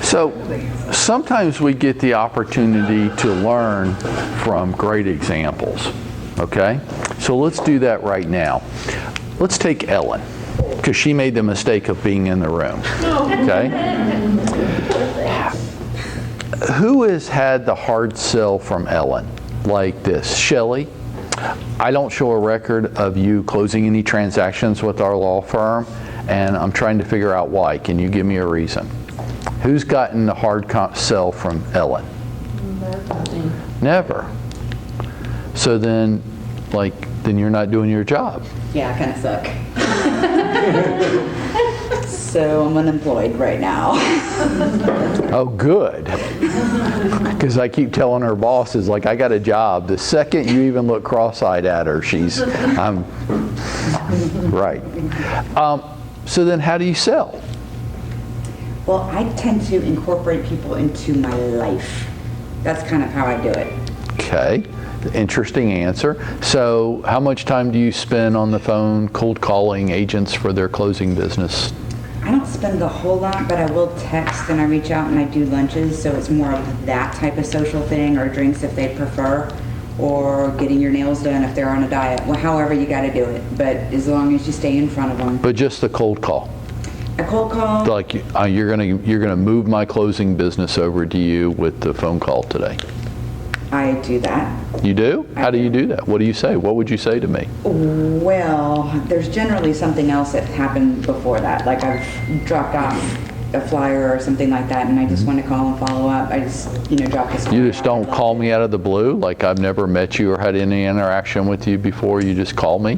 So sometimes we get the opportunity to learn from great examples, okay? So let's do that right now. Let's take Ellen, because she made the mistake of being in the room, okay? Who has had the hard sell from Ellen like this? Shelley, I don't show a record of you closing any transactions with our law firm, and I'm trying to figure out why. Can you give me a reason? Who's gotten the hard sell from Ellen? Never. So then, then you're not doing your job. Yeah, I kind of suck. So I'm unemployed right now. Oh, good. Because I keep telling her bosses, like, I got a job. The second you even look cross-eyed at her, I'm right. So then how do you sell? Well, I tend to incorporate people into my life. That's kind of how I do it. Okay. Interesting answer. So how much time do you spend on the phone cold calling agents for their closing business? I don't spend a whole lot, but I will text and I reach out and I do lunches, so it's more of that type of social thing, or drinks if they prefer, or getting your nails done if they're on a diet. Well, however you got to do it, but as long as you stay in front of them. But just the cold call. A cold call. Like you're gonna move my closing business over to you with the phone call today. I do that. You do? How do you do that? What do you say? What would you say to me? Well, there's generally something else that happened before that. Like I've dropped off a flyer or something like that, and I just want to call and follow up. I just, drop this. You just don't call me out of the blue? Like I've never met you or had any interaction with you before, you just call me?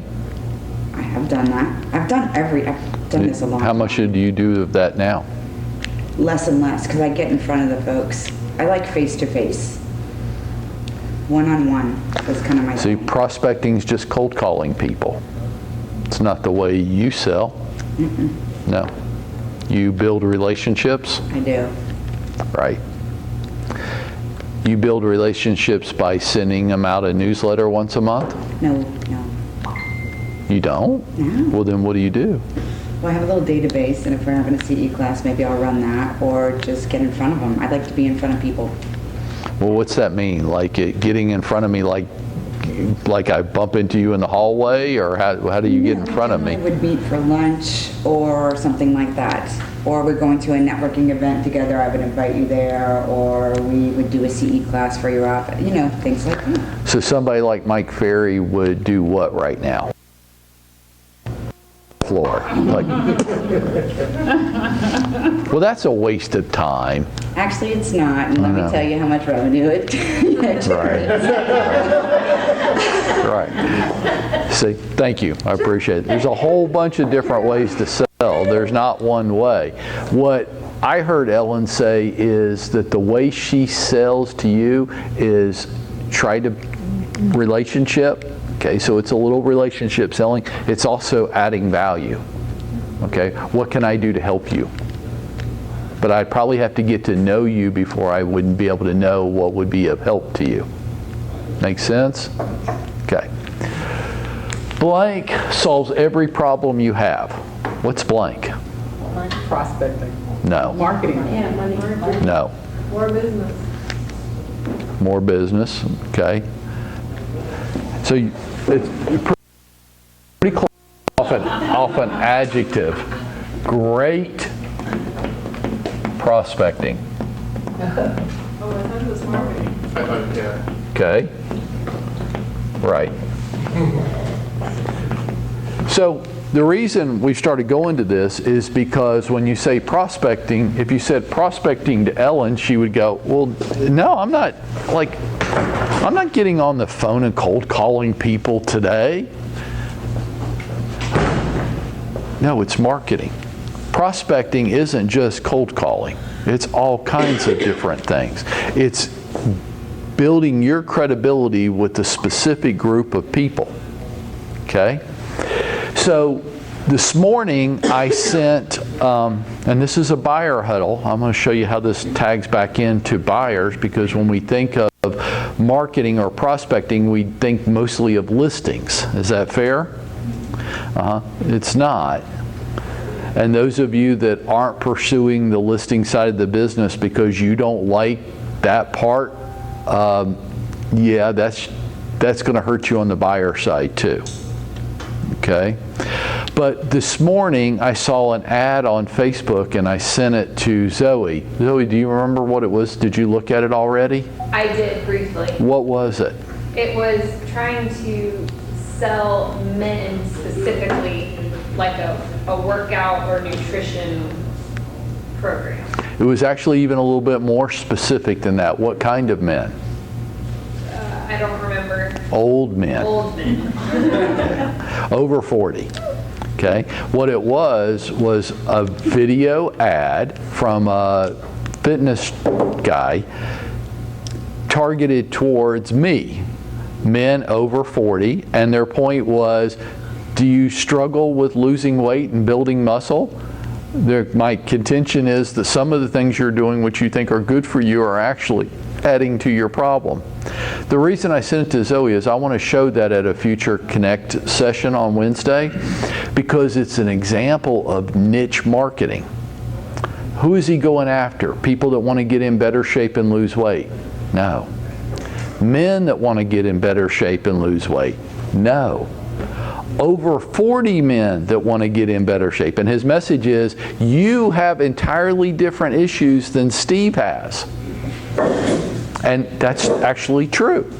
I have done that. I've done this a long time. How much do you do of that now? Less and less, because I get in front of the folks. I like face-to-face. One-on-one is kind of my See, thing. prospecting's just cold calling people. It's not the way you sell. Mm-mm. No. You build relationships? I do. Right. You build relationships by sending them out a newsletter once a month? No. You don't? No. Well, then what do you do? Well, I have a little database, and if we're having a CE class, maybe I'll run that, or just get in front of them. I'd like to be in front of people. Well, what's that mean? Like getting in front of me, like I bump into you in the hallway, or how do you get in front of me? We would meet for lunch or something like that. Or we're going to a networking event together, I would invite you there, or we would do a CE class for your office, things like that. So somebody like Mike Ferry would do what right now? Floor. Well, that's a waste of time. Actually, it's not, and let me tell you how much revenue it generates. Right. See, thank you. I appreciate it. There's a whole bunch of different ways to sell. There's not one way. What I heard Ellen say is that the way she sells to you is try to relationship. Okay, so it's a little relationship selling. It's also adding value. Okay, what can I do to help you? But I'd probably have to get to know you before I wouldn't be able to know what would be of help to you. Make sense? Okay. Blank solves every problem you have. What's blank? Prospecting. No. Marketing. Yeah, money. No. More business. More business. Okay. So it's pretty close. Off an adjective. Great prospecting. Oh, I thought it was marketing. Yeah. Okay. Right. So the reason we started going to this is because when you say prospecting, if you said prospecting to Ellen, she would go, well, no, I'm not getting on the phone and cold calling people today. No, it's marketing. Prospecting isn't just cold calling. It's all kinds of different things. It's building your credibility with a specific group of people. Okay? So this morning I sent, and this is a buyer huddle. I'm going to show you how this tags back into buyers, because when we think of marketing or prospecting, we think mostly of listings. Is that fair? It's not. And those of you that aren't pursuing the listing side of the business because you don't like that part, yeah, that's going to hurt you on the buyer side too. Okay? But this morning I saw an ad on Facebook and I sent it to Zoe. Zoe, do you remember what it was? Did you look at it already? I did briefly. What was it? It was trying to sell men specifically like a workout or nutrition program. It was actually even a little bit more specific than that. What kind of men? I don't remember. Old men. Old men. Over 40. Okay? What it was a video ad from a fitness guy targeted towards me, men over 40, and their point was, do you struggle with losing weight and building muscle? My contention is that some of the things you're doing which you think are good for you are actually adding to your problem. The reason I sent it to Zoe is I want to show that at a future Connect session on Wednesday because it's an example of niche marketing. Who is he going after? People that want to get in better shape and lose weight? No. Men that want to get in better shape and lose weight? No. Over 40 men that want to get in better shape. And his message is, you have entirely different issues than Steve has. And that's actually true.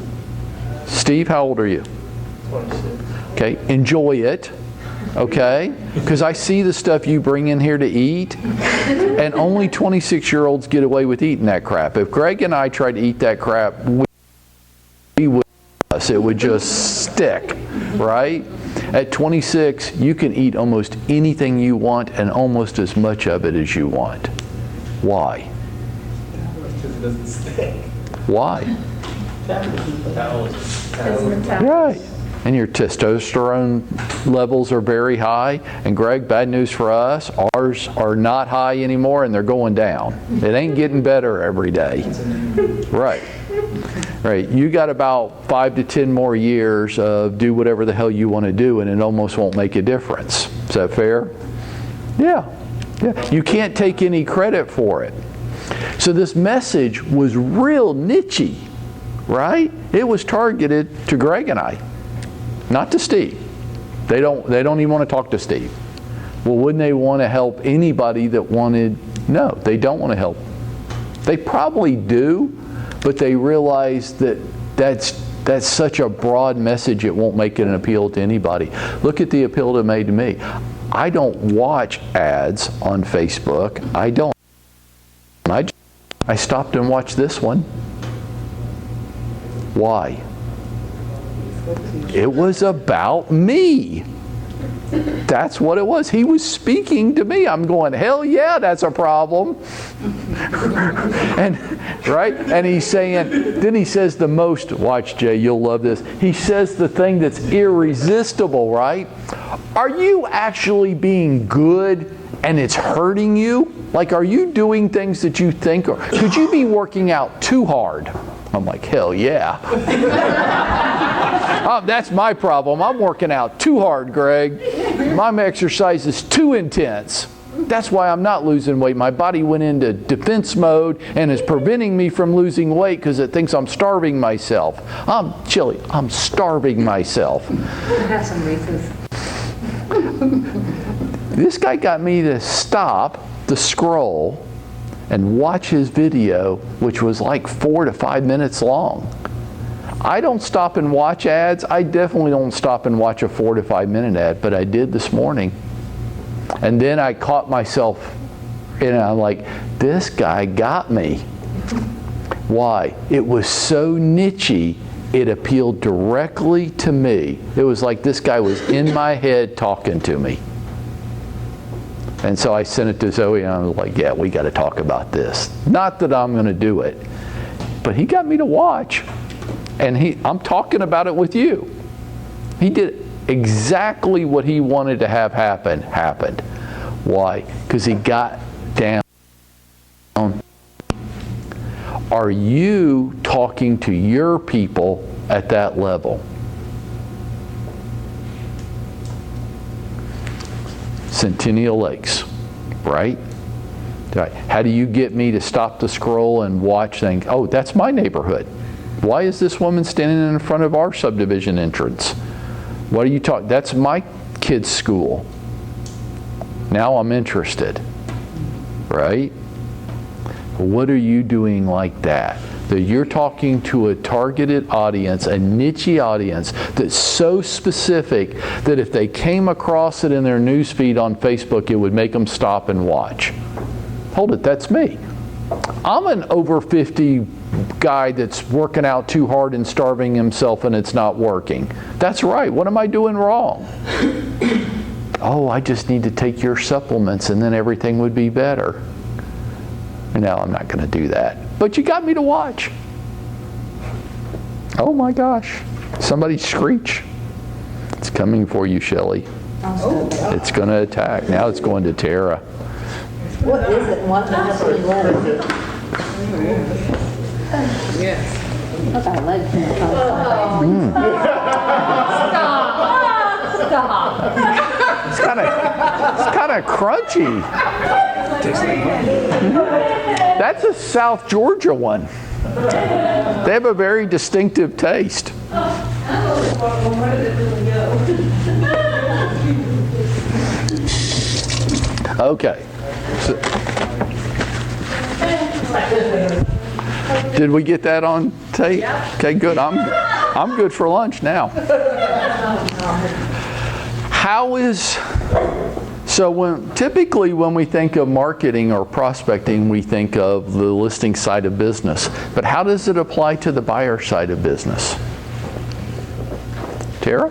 Steve, how old are you? 26. Okay, enjoy it. Okay? Because I see the stuff you bring in here to eat, and only 26-year-olds get away with eating that crap. If Greg and I tried to eat that crap, we would. It would just stick, right? At 26, you can eat almost anything you want and almost as much of it as you want. Why? Because it doesn't stick. Why? Right. And your testosterone levels are very high. And Greg, bad news for us, ours are not high anymore and they're going down. It ain't getting better every day. Right. Right. You got about 5 to 10 more years of do whatever the hell you want to do and it almost won't make a difference. Is that fair? Yeah. Yeah. You can't take any credit for it. So this message was real niche-y, right? It was targeted to Greg and I, not to Steve. They don't even want to talk to Steve. Well, wouldn't they want to help anybody that wanted? No, they don't want to help. They probably do, but they realize that that's such a broad message it won't make it an appeal to anybody. Look at the appeal it made to me. I don't watch ads on Facebook. I don't. I stopped and watched this one. Why? It was about me. That's what it was. He was speaking to me. I'm going, hell yeah, that's a problem. And right? And he's saying, then he says the most, watch Jay, you'll love this. He says the thing that's irresistible, right? Are you actually being good and it's hurting you? Like, are you doing things that you think, or could you be working out too hard? I'm like, hell yeah. That's my problem. I'm working out too hard, Greg. My exercise is too intense. That's why I'm not losing weight. My body went into defense mode and is preventing me from losing weight because it thinks I'm starving myself. I'm starving myself. Have some Reese's. This guy got me to stop the scroll and watch his video, which was like 4 to 5 minutes long. I don't stop and watch ads. I definitely don't stop and watch a 4 to 5 minute ad, but I did this morning. And then I caught myself, and I'm like, this guy got me. Why? It was so niche-y, it appealed directly to me. It was like this guy was in my head talking to me. And so I sent it to Zoe, and I was like, yeah, we got to talk about this. Not that I'm going to do it, but he got me to watch. And I'm talking about it with you. He did exactly what he wanted to have happened. Why? Because he got down. Are you talking to your people at that level? Centennial Lakes. right? How do you get me to stop the scroll and watch saying, oh, that's my neighborhood. Why is this woman standing in front of our subdivision entrance? What are you talking? That's my kid's school. Now I'm interested, right? What are you doing like that? That you're talking to a targeted audience, a niche audience that's so specific that if they came across it in their newsfeed on Facebook, it would make them stop and watch. Hold it, that's me. I'm an over 50 guy that's working out too hard and starving himself and it's not working. That's right. What am I doing wrong? Oh, I just need to take your supplements and then everything would be better. No, I'm not going to do that. But you got me to watch. Oh my gosh. Somebody screech. It's coming for you, Shelley. It's going to attack. Now it's going to Tara. What is it? What has to be left? Yes. Look, I like that. Stop. It's kind of crunchy. That's a South Georgia one. They have a very distinctive taste. Where did it really go? Okay. So, did we get that on tape? Okay, good. I'm good for lunch now. So typically when we think of marketing or prospecting, we think of the listing side of business. But how does it apply to the buyer side of business? Tara?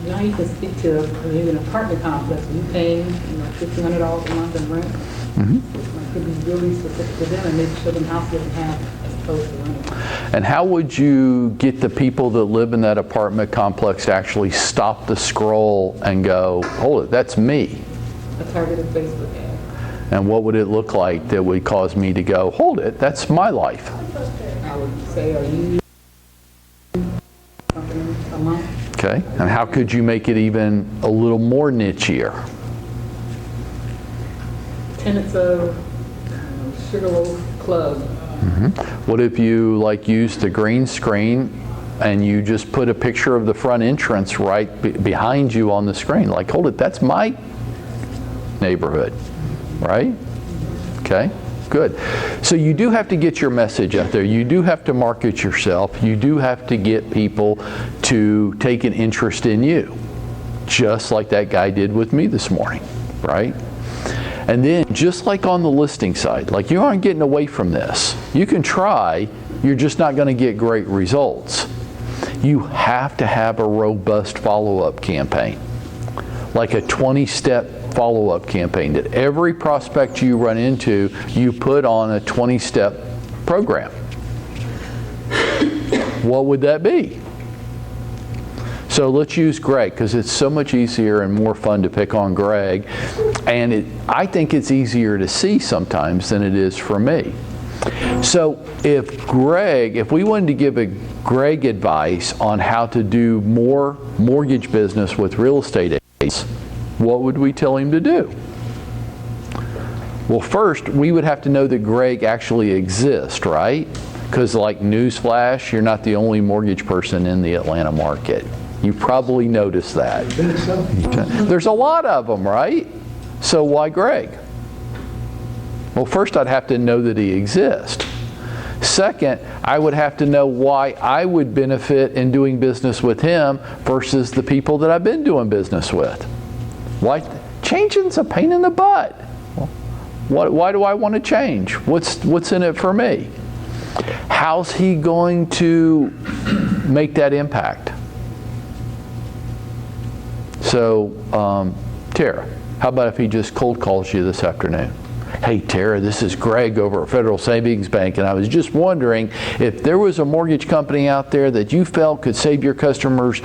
Now you can speak to maybe an apartment complex. You paying $1,500 a month in rent. It could be really specific to them and maybe show them how they can have as opposed to renting. And how would you get the people that live in that apartment complex to actually stop the scroll and go, hold it, that's me? A targeted Facebook ad. And what would it look like that would cause me to go, hold it, that's my life? I would say, are you something a month? Okay, and how could you make it even a little more nichier? Tenants of Sugarloaf Club. What if you use the green screen and you just put a picture of the front entrance right behind you on the screen? Like, hold it, that's my neighborhood, right? Okay, good. So you do have to get your message out there. You do have to market yourself. You do have to get people to take an interest in you, just like that guy did with me this morning, right? And then just like on the listing side, like you aren't getting away from this. You can try, you're just not going to get great results. You have to have a robust follow-up campaign, like a 20-step follow-up campaign that every prospect you run into, you put on a 20-step program. What would that be? So let's use Greg, because it's so much easier and more fun to pick on Greg. And I think it's easier to see sometimes than it is for me. So if we wanted to give a Greg advice on how to do more mortgage business with real estate agents, what would we tell him to do? Well, first, we would have to know that Greg actually exists, right? Because like newsflash, you're not the only mortgage person in the Atlanta market. You probably noticed that. There's a lot of them, right? So why Greg? Well, first I'd have to know that he exists. Second, I would have to know why I would benefit in doing business with him versus the people that I've been doing business with. Why? Changing's a pain in the butt. Why do I want to change? What's in it for me? How's he going to make that impact? So, Tara, how about if he just cold calls you this afternoon? Hey, Tara, this is Greg over at Federal Savings Bank, and I was just wondering if there was a mortgage company out there that you felt could save your customers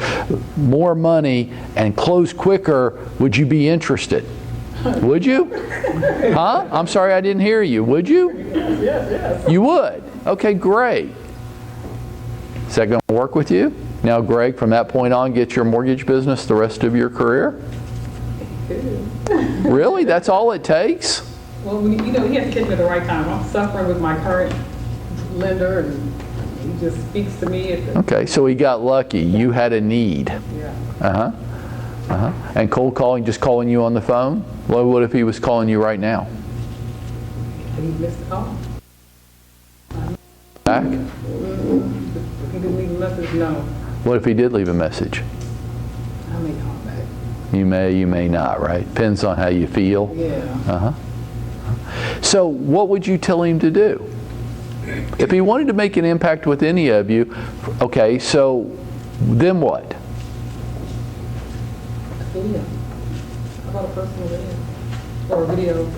more money and close quicker, would you be interested? Would you? Huh? I'm sorry, I didn't hear you. Would you? Yes. You would? Okay, great. Is that going to work with you? Now, Greg, from that point on, get your mortgage business the rest of your career? Good. Really? That's all it takes? Well, you know, he has to catch me at the right time. I'm suffering with my current lender, and he just speaks to me at the, Okay, so he got lucky. You had a need. yeah. Uh-huh. Uh-huh. And cold calling, just calling you on the phone? What if he was calling you right now? And he missed the call. Back? If he didn't leave a message, no. What if he did leave a message? I may call back. You may not, right? Depends on how you feel. Yeah. Uh-huh. So what would you tell him to do? If he wanted to make an impact with any of you, okay, so then what? A video. How about a personal video? Or a video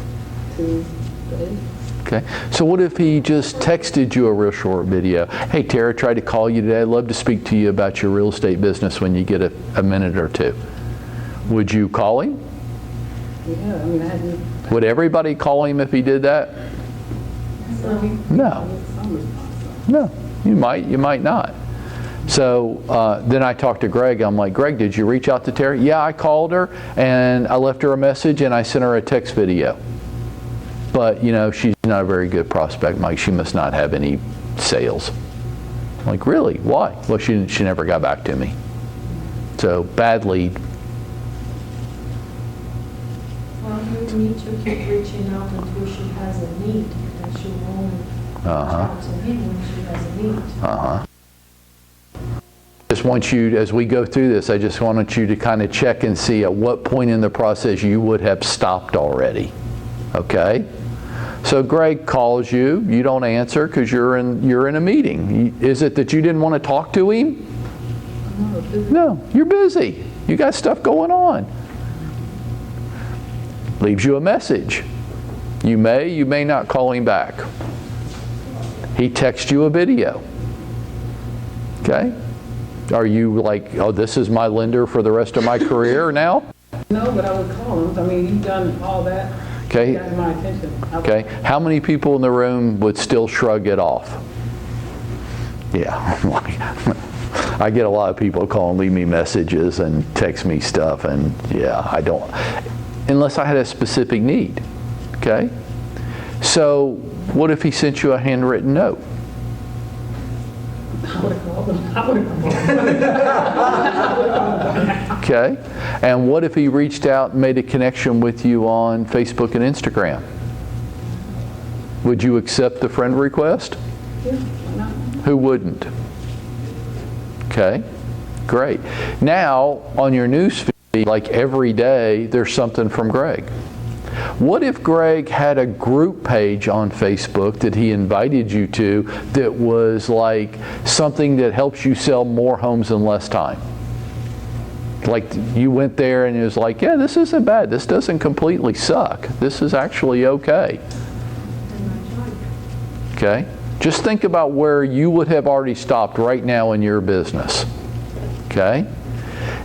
to the agent? Okay, so what if he just texted you a real short video? Hey, Tara, tried to call you today. I'd love to speak to you about your real estate business when you get a minute or two. Would you call him? Yeah, I mean, I hadn't. Would everybody call him if he did that? No. Some response. No, you might not. So then I talked to Greg. I'm like, Greg, did you reach out to Terry? Yeah, I called her and I left her a message and I sent her a text video. But, you know, she's not a very good prospect, Mike. She must not have any sales. I'm like, really? Why? Well, she never got back to me. So, bad lead. Well, you need to keep reaching out until she has a need, and she will only reach out to me when she has a need. Just want you, as we go through this, I just wanted you to kind of check and see at what point in the process you would have stopped already. Okay? So Greg calls you, you don't answer because you're in a meeting. Is it that you didn't want to talk to him? No, you're busy. You got stuff going on. Leaves you a message. You may not call him back. He texts you a video. Okay? Are you like, oh, this is my lender for the rest of my career now? No, but I would call him. I mean, you've done all that. Okay. Got my attention. Okay. How many people in the room would still shrug it off? Yeah. I get a lot of people calling, leave me messages and text me stuff, and yeah, I don't, unless I had a specific need. Okay. So what if he sent you a handwritten note? I would have called him. I would have called him. Okay. And what if he reached out and made a connection with you on Facebook and Instagram? Would you accept the friend request? Yeah, why not? Who wouldn't? Okay. Great. Now, on your news feed, like every day, there's something from Greg. What if Greg had a group page on Facebook that he invited you to that was like something that helps you sell more homes in less time? Like you went there and it was like, yeah, this isn't bad. This doesn't completely suck. This is actually okay. Okay? Just think about where you would have already stopped right now in your business. Okay?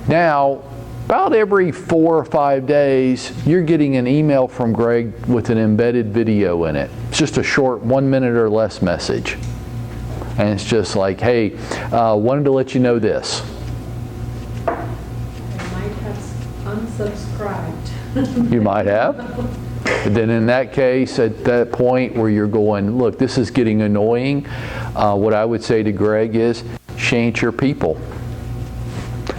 Now, about every 4 or 5 days, you're getting an email from Greg with an embedded video in it. It's just a short 1 minute or less message. And it's just like, hey, wanted to let you know this. I might have unsubscribed. You might have. But then in that case, at that point where you're going, look, this is getting annoying, what I would say to Greg is, she ain't your people.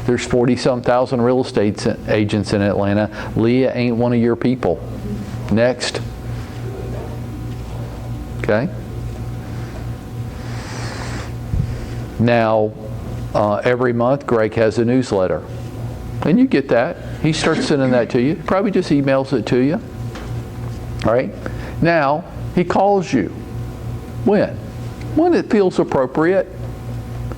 There's 40-some thousand real estate agents in Atlanta. Leah ain't one of your people. Next. Okay? Now, every month, Greg has a newsletter. And you get that. He starts sending that to you. Probably just emails it to you. All right? Now, he calls you. When? When it feels appropriate.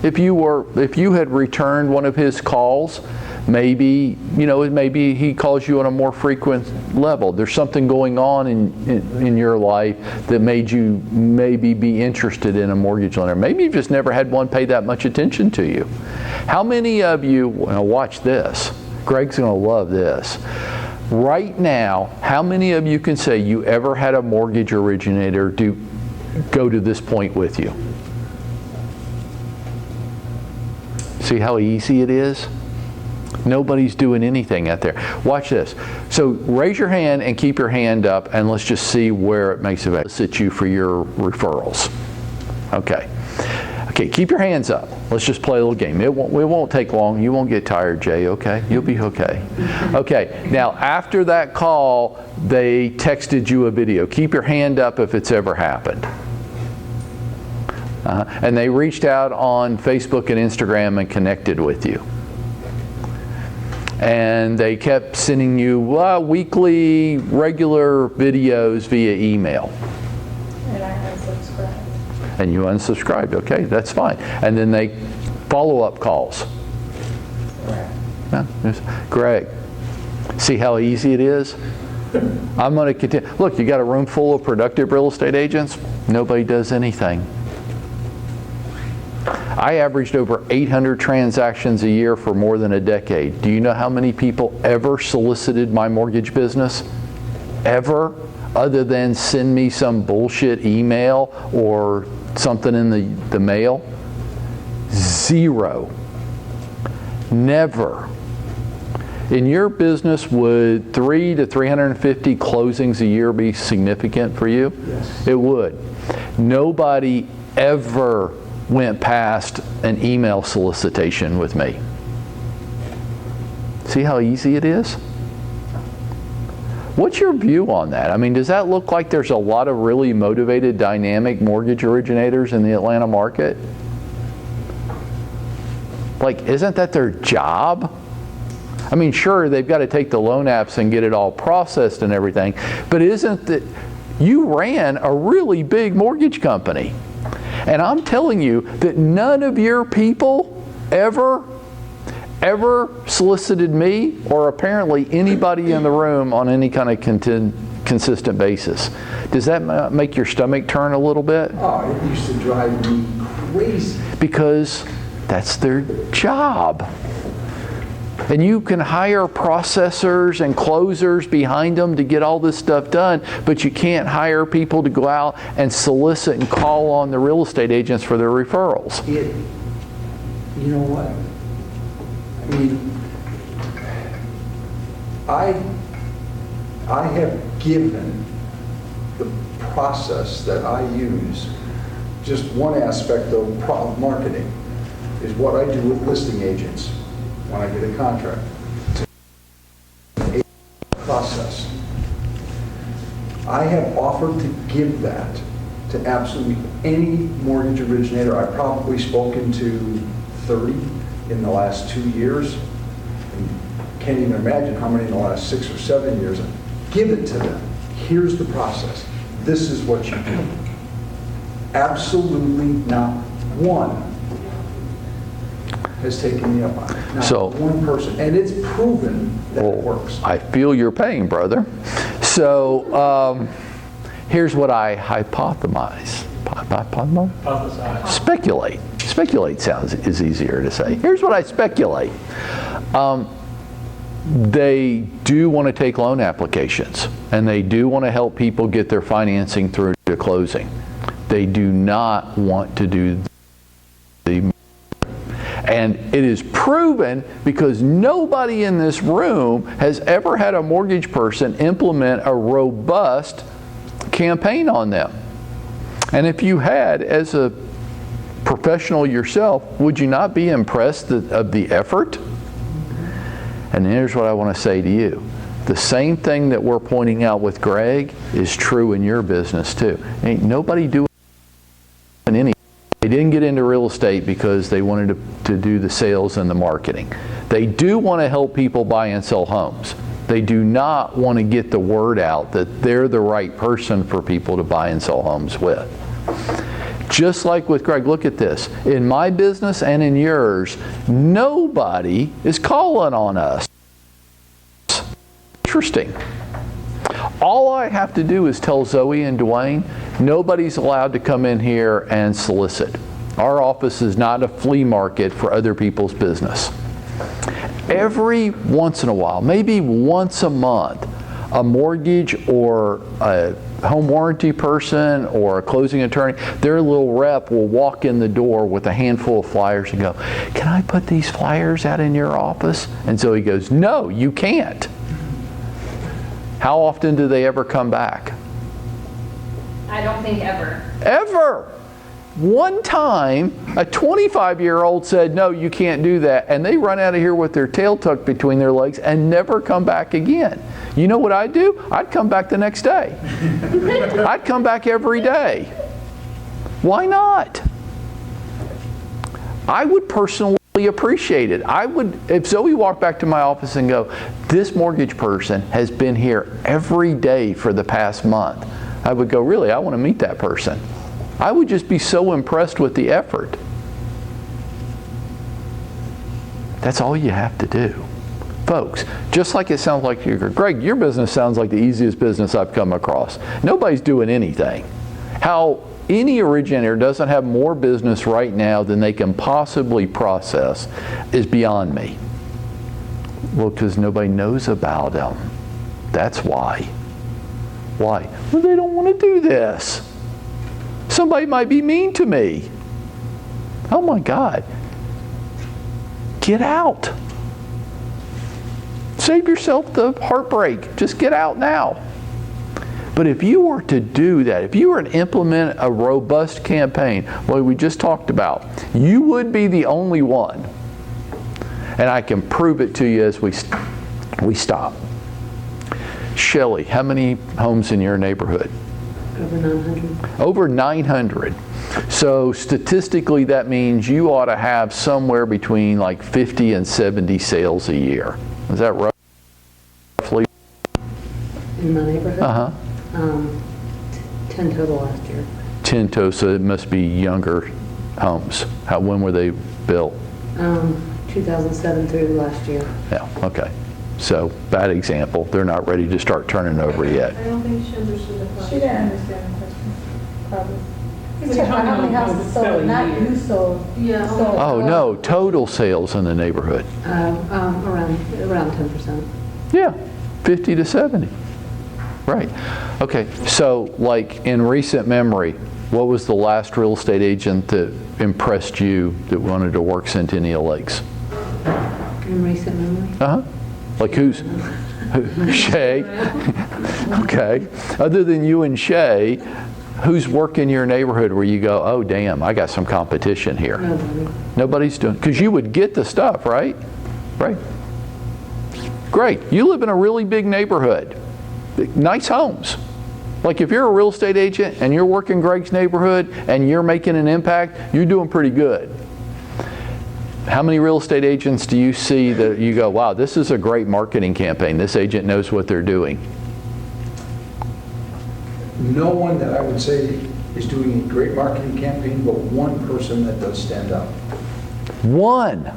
If you had returned one of his calls, maybe he calls you on a more frequent level. There's something going on in your life that made you maybe be interested in a mortgage lender. Maybe you've just never had one pay that much attention to you. How many of you, now watch this, Greg's going to love this. Right now, how many of you can say you ever had a mortgage originator go to this point with you? See how easy it is? Nobody's doing anything out there. Watch this. So raise your hand and keep your hand up, and let's just see where it makes it solicit you for your referrals. Okay. Okay, keep your hands up. Let's just play a little game. It won't take long. You won't get tired, Jay, okay? You'll be okay. Okay, now after that call, they texted you a video. Keep your hand up if it's ever happened. And they reached out on Facebook and Instagram and connected with you. And they kept sending you weekly, regular videos via email. And I unsubscribed. And you unsubscribed, okay, that's fine. And then they follow-up calls. Greg, see how easy it is? I'm going to continue. Look, you got a room full of productive real estate agents. Nobody does anything. I averaged over 800 transactions a year for more than a decade. Do you know how many people ever solicited my mortgage business? Ever? Other than send me some bullshit email or something in the mail? Zero. Never. In your business, would 300 to 350 closings a year be significant for you? Yes. It would. Nobody ever went past an email solicitation with me. See how easy it is? What's your view on that? I mean, does that look like there's a lot of really motivated, dynamic mortgage originators in the Atlanta market? Like, isn't that their job? I mean, sure, they've got to take the loan apps and get it all processed and everything, but isn't that you ran a really big mortgage company? And I'm telling you that none of your people ever solicited me or apparently anybody in the room on any kind of consistent basis. Does that make your stomach turn a little bit? Oh, it used to drive me crazy. Because that's their job. And you can hire processors and closers behind them to get all this stuff done, but you can't hire people to go out and solicit and call on the real estate agents for their referrals. You know what? I mean, I have given the process that I use, just one aspect of marketing is what I do with listing agents when I get a contract. Process. I have offered to give that to absolutely any mortgage originator. I've probably spoken to 30 in the last 2 years. And can't even imagine how many in the last 6 or 7 years. Give it to them. Here's the process. This is what you do. Absolutely not one has taken me up on it. Not one person. And it's proven that it works. I feel your pain, brother. So here's what I hypothesize. Speculate. Speculate is easier to say. Here's what I speculate. They do want to take loan applications, and they do want to help people get their financing through to closing. They do not want to do the... And it is proven because nobody in this room has ever had a mortgage person implement a robust campaign on them. And if you had, as a professional yourself, would you not be impressed of the effort? And here's what I want to say to you. The same thing that we're pointing out with Greg is true in your business too. Ain't nobody doing anything. They didn't get into real estate because they wanted to do the sales and the marketing. They do want to help people buy and sell homes. They do not want to get the word out that they're the right person for people to buy and sell homes with. Just like with Greg, look at this. In my business and in yours, nobody is calling on us. Interesting. All I have to do is tell Zoe and Dwayne, nobody's allowed to come in here and solicit. Our office is not a flea market for other people's business. Every once in a while, maybe once a month, a mortgage or a home warranty person or a closing attorney, their little rep will walk in the door with a handful of flyers and go, "Can I put these flyers out in your office?" And so he goes, "No, you can't." How often do they ever come back? I don't think ever. Ever. One time, a 25-year-old said, "No, you can't do that," and they run out of here with their tail tucked between their legs and never come back again. You know what I'd do? I'd come back the next day. I'd come back every day. Why not? I would personally appreciate it. I would, if Zoe walked back to my office and go, "This mortgage person has been here every day for the past month," I would go, "Really, I want to meet that person." I would just be so impressed with the effort. That's all you have to do. Folks, just like it sounds like Greg, your business sounds like the easiest business I've come across. Nobody's doing anything. How any originator doesn't have more business right now than they can possibly process is beyond me. Well, because nobody knows about them. That's why. Why? Well, they don't want to do this. Somebody might be mean to me. Oh my God. Get out. Save yourself the heartbreak. Just get out now. But if you were to do that, if you were to implement a robust campaign, like we just talked about, you would be the only one. And I can prove it to you as we stop. Shelley, how many homes in your neighborhood? Over 900. Over 900. So statistically, that means you ought to have somewhere between like 50 and 70 sales a year. Is that roughly? In my neighborhood? Uh-huh. 10 total last year. 10 total, so it must be younger homes. When were they built? 2007 through last year. Yeah, okay. So, bad example. They're not ready to start turning over yet. I don't think she understood the question. She didn't understand the question, probably. He's talking How many about houses sell a sold, not year. you sold? Yeah. Sold. Oh, no, total sales in the neighborhood. Around 10%. Yeah, 50 to 70. Right. Okay, so like in recent memory, what was the last real estate agent that impressed you that wanted to work Centennial Lakes? In recent memory? Uh-huh. Like who's? Shay. Okay. Other than you and Shay, who's working your neighborhood where you go, "Oh, damn, I got some competition here"? Nobody. Nobody's doing, because you would get the stuff, right? Right. Great. You live in a really big neighborhood. Nice homes. Like if you're a real estate agent and you're working Greg's neighborhood and you're making an impact, you're doing pretty good. How many real estate agents do you see that you go, "Wow, this is a great marketing campaign. This agent knows what they're doing"? No one that I would say is doing a great marketing campaign, but one person that does stand out. One.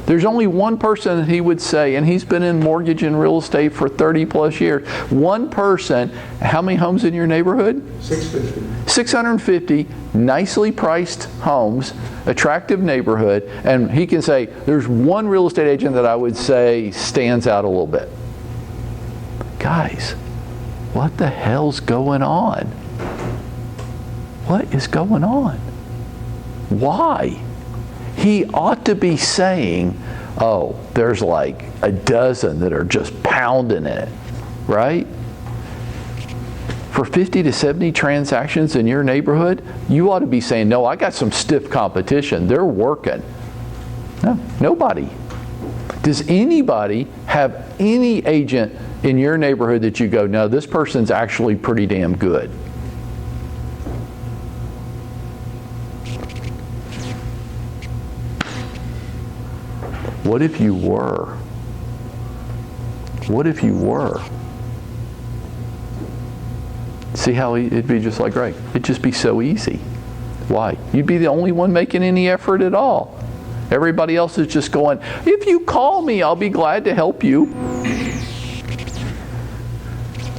There's only one person that he would say, and he's been in mortgage and real estate for 30 plus years. One person. How many homes in your neighborhood? 650. 650 nicely priced homes, attractive neighborhood, and he can say, there's one real estate agent that I would say stands out a little bit. Guys, what the hell's going on? What is going on? Why? He ought to be saying, "Oh, there's like a dozen that are just pounding it," right? For 50 to 70 transactions in your neighborhood, you ought to be saying, "No, I got some stiff competition. They're working." No, nobody. Does anybody have any agent in your neighborhood that you go, "No, this person's actually pretty damn good"? What if you were? What if you were? See how it'd be just like Greg. It'd just be so easy. Why? You'd be the only one making any effort at all. Everybody else is just going, "If you call me, I'll be glad to help you."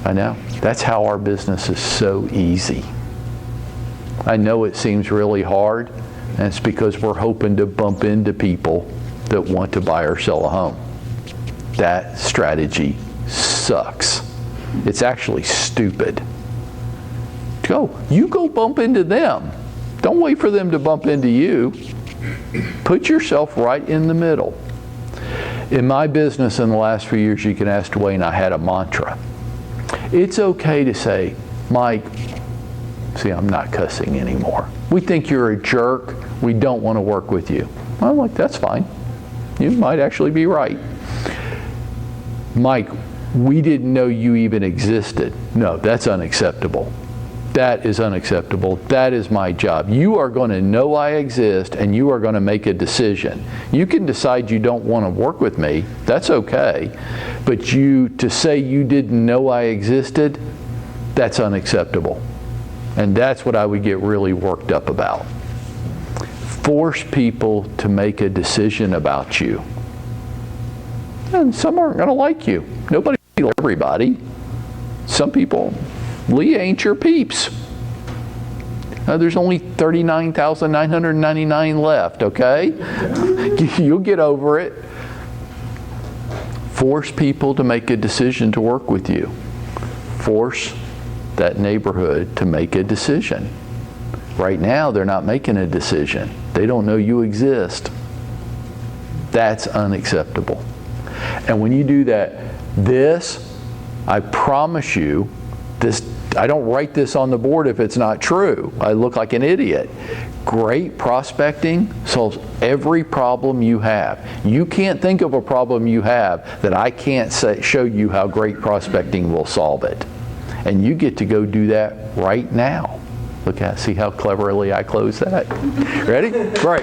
I know. That's how our business is so easy. I know it seems really hard, and it's because we're hoping to bump into people that want to buy or sell a home. That strategy sucks. It's actually stupid. You go bump into them. Don't wait for them to bump into you. Put yourself right in the middle. In my business in the last few years, you can ask Dwayne, I had a mantra. It's okay to say, Mike, see, I'm not cussing anymore. We think you're a jerk. We don't want to work with you. I'm like, that's fine. You might actually be right. Mike, we didn't know you even existed. No, that's unacceptable. That is unacceptable. That is my job. You are going to know I exist, and you are going to make a decision. You can decide you don't want to work with me. That's okay. But to say you didn't know I existed, that's unacceptable. And that's what I would get really worked up about. Force people to make a decision about you. And some aren't going to like you. Nobody likes everybody. Some people, Lee ain't your peeps. There's only 39,999 left, okay? You'll get over it. Force people to make a decision to work with you. Force that neighborhood to make a decision. Right now, they're not making a decision. They don't know you exist. That's unacceptable. And when you do that, I promise you, I don't write this on the board if it's not true. I look like an idiot. Great prospecting solves every problem you have. You can't think of a problem you have that I can't show you how great prospecting will solve it. And you get to go do that right now. See how cleverly I close that? Ready? Great.